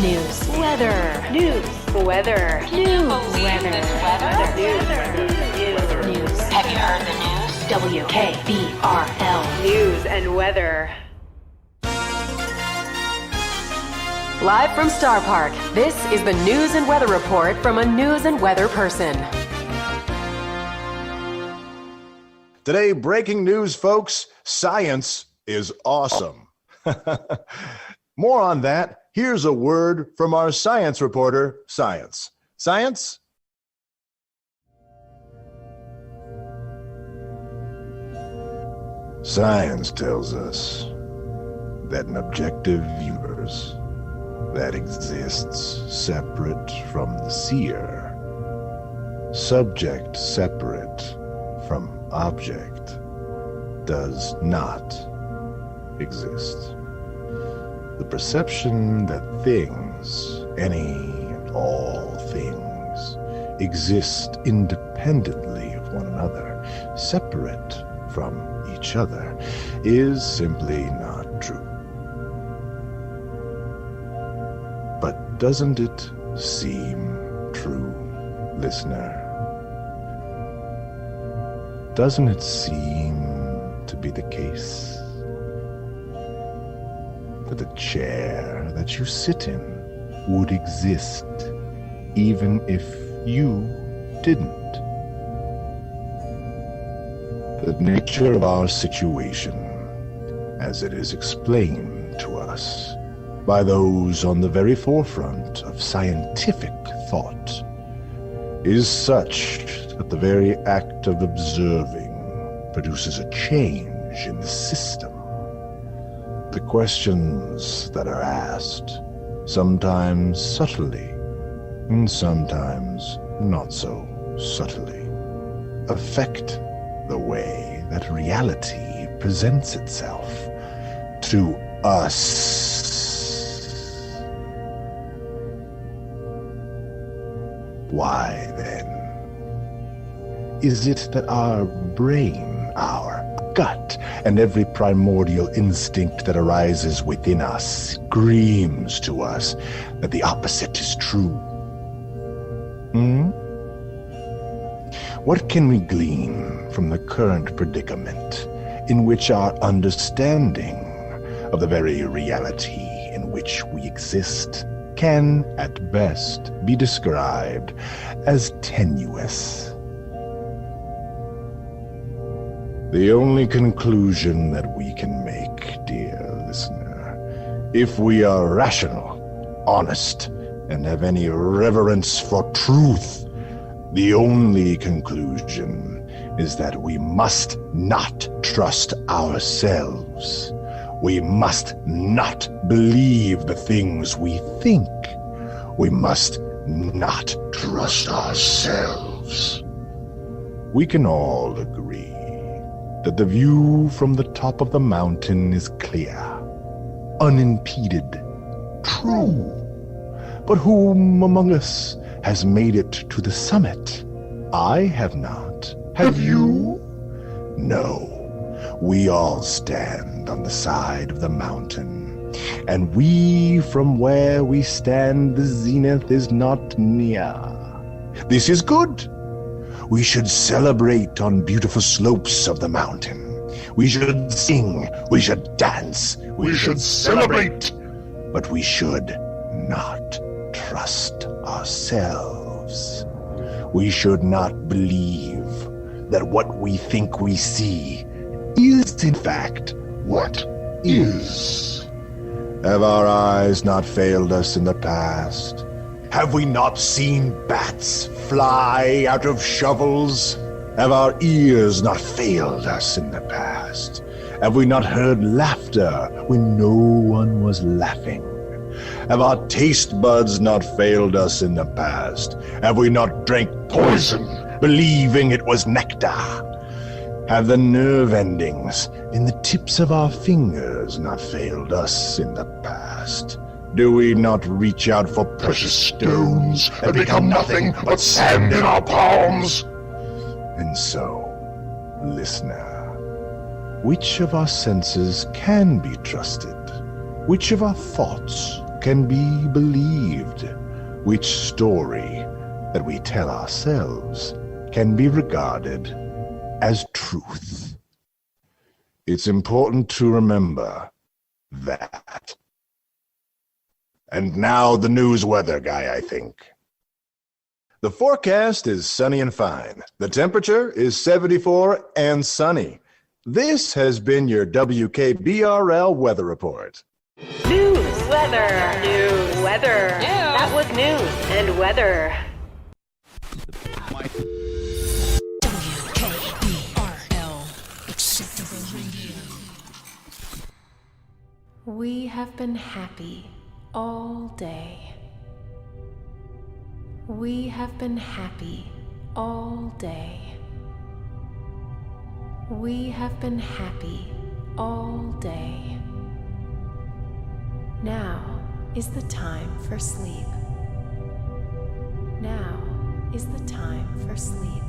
News. Weather. News. Weather. News. Weather. News. Have you heard the news? WKBRL. News and weather. Live from Star Park, this is the News and Weather Report from a news and weather person. Today, breaking news, folks. Science is awesome. More on that. Here's a word from our science reporter, Science. Science? Science tells us that an objective universe that exists separate from the seer, subject separate from object, does not exist. The perception that things, any and all things, exist independently of one another, separate from each other, is simply not true. But doesn't it seem true, listener? Doesn't it seem to be the case that the chair that you sit in would exist even if you didn't? The nature of our situation, as it is explained to us by those on the very forefront of scientific thought, is such that the very act of observing produces a change in the system. The questions that are asked, sometimes subtly and sometimes not so subtly, affect the way that reality presents itself to us. Why, then, is it that our brain, our gut, and every primordial instinct that arises within us screams to us that the opposite is true? What can we glean from the current predicament in which our understanding of the very reality in which we exist can, at best, be described as tenuous? The only conclusion that we can make, dear listener, if we are rational, honest, and have any reverence for truth, the only conclusion is that we must not trust ourselves. We must not believe the things we think. We must not trust ourselves. We can all agree that the view from the top of the mountain is clear, unimpeded, true. But whom among us has made it to the summit? I have not. Have you? No. We all stand on the side of the mountain, and we, from where we stand, the zenith is not near. This is good. We should celebrate on beautiful slopes of the mountain. We should sing. We should dance. We should celebrate. But we should not trust ourselves. We should not believe that what we think we see is in fact what is. Have our eyes not failed us in the past? Have we not seen bats fly out of shovels? Have our ears not failed us in the past? Have we not heard laughter when no one was laughing? Have our taste buds not failed us in the past? Have we not drank poison, believing it was nectar? Have the nerve endings in the tips of our fingers not failed us in the past? Do we not reach out for precious stones and become nothing but sand in our palms? And so, listener, which of our senses can be trusted? Which of our thoughts can be believed, which story that we tell ourselves can be regarded as truth. It's important to remember that. And now the news weather guy, I think. The forecast is sunny and fine. The temperature is 74 and sunny. This has been your WKBRL weather report. News, weather, news, weather. That was news and weather. WKBRL, acceptable radio. We have been happy all day. We have been happy all day. We have been happy all day. Now is the time for sleep. Now is the time for sleep.